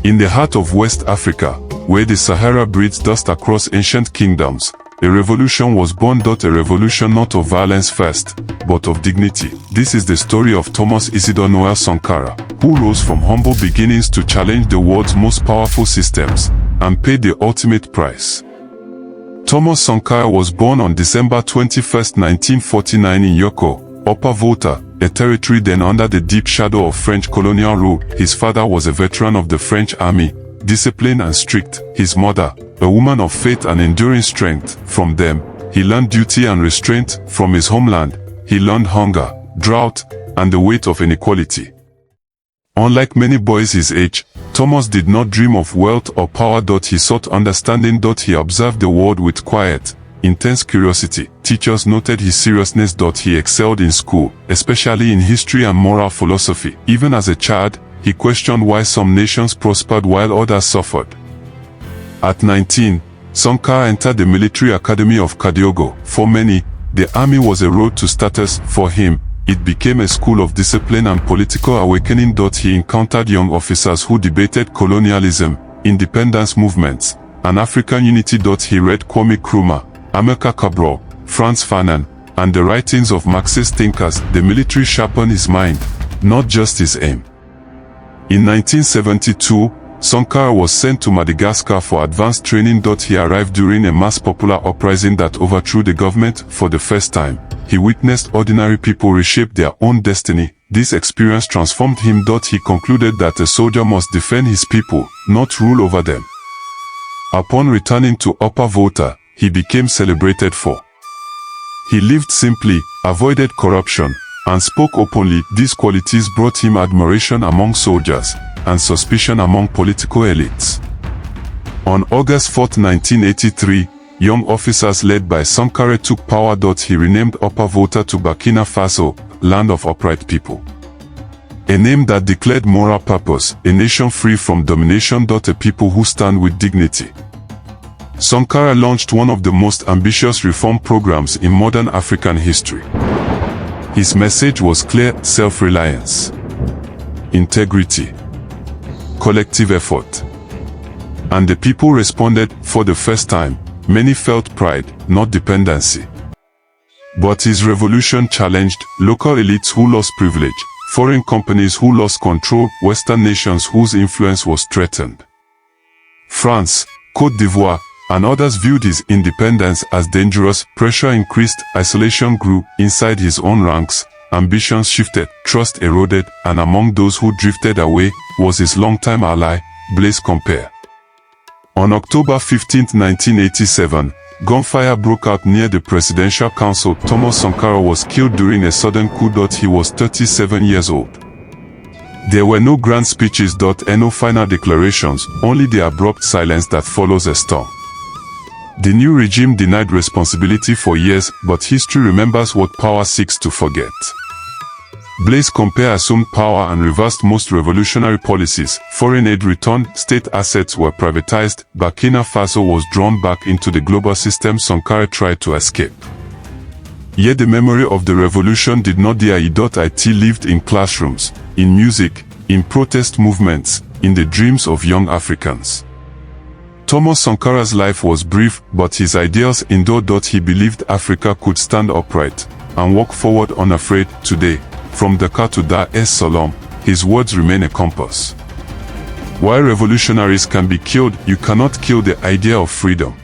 In the heart of West Africa, where the Sahara breeds dust across ancient kingdoms, a revolution was born. A revolution not of violence first, but of dignity. This is the story of Thomas Isidore Sankara, who rose from humble beginnings to challenge the world's most powerful systems, and paid the ultimate price. Thomas Sankara was born on December 21, 1949 in Yoko, Upper Volta, a territory then under the deep shadow of French colonial rule. His father was a veteran of the French army, disciplined and strict. His mother, a woman of faith and enduring strength. From them, he learned duty and restraint. From his homeland, he learned hunger, drought, and the weight of inequality. Unlike many boys his age, Thomas did not dream of wealth or power. He sought understanding. He observed the world with quiet, intense curiosity. Teachers noted his seriousness. He excelled in school, especially in history and moral philosophy. Even as a child, he questioned why some nations prospered while others suffered. At 19, Sankara entered the military academy of Kadiogo. For many, the army was a road to status. For him, it became a school of discipline and political awakening. He encountered young officers who debated colonialism, independence movements, and African unity. He read Kwame Nkrumah, Amilcar Cabral, Frantz Fanon, and the writings of Marxist thinkers. The military sharpened his mind, not just his aim. In 1972, Sankara was sent to Madagascar for advanced training. He arrived during a mass popular uprising that overthrew the government. For the first time, he witnessed ordinary people reshape their own destiny. This experience transformed him. He concluded that a soldier must defend his people, not rule over them. Upon returning to Upper Volta, he became celebrated for. He lived simply, avoided corruption, and spoke openly. These qualities brought him admiration among soldiers and suspicion among political elites. On August 4, 1983, young officers led by Sankara took power. He renamed Upper Volta to Burkina Faso, land of upright people. A name that declared moral purpose, a nation free from domination. A people who stand with dignity. Sankara launched one of the most ambitious reform programs in modern African history. His message was clear: self-reliance, integrity, collective effort. And the people responded. For the first time, many felt pride, not dependency. But his revolution challenged local elites who lost privilege, foreign companies who lost control, Western nations whose influence was threatened. France, Côte d'Ivoire, and others viewed his independence as dangerous. Pressure increased, isolation grew. Inside his own ranks, ambitions shifted, trust eroded, and among those who drifted away was his longtime ally, Blaise Compaoré. On October 15, 1987, gunfire broke out near the presidential council. Thomas Sankara was killed during a sudden coup. He was 37 years old. There were no grand speeches. And no final declarations, only the abrupt silence that follows a storm. The new regime denied responsibility for years, but history remembers what power seeks to forget. Blaise Compaoré assumed power and reversed most revolutionary policies. Foreign aid returned, state assets were privatized, Burkina Faso was drawn back into the global system. Sankara tried to escape. Yet the memory of the revolution did not die. It lived in classrooms, in music, in protest movements, in the dreams of young Africans. Thomas Sankara's life was brief, but his ideals endured. He believed Africa could stand upright and walk forward unafraid. Today, from Dakar to Dar es Salaam, his words remain a compass. While revolutionaries can be killed, you cannot kill the idea of freedom.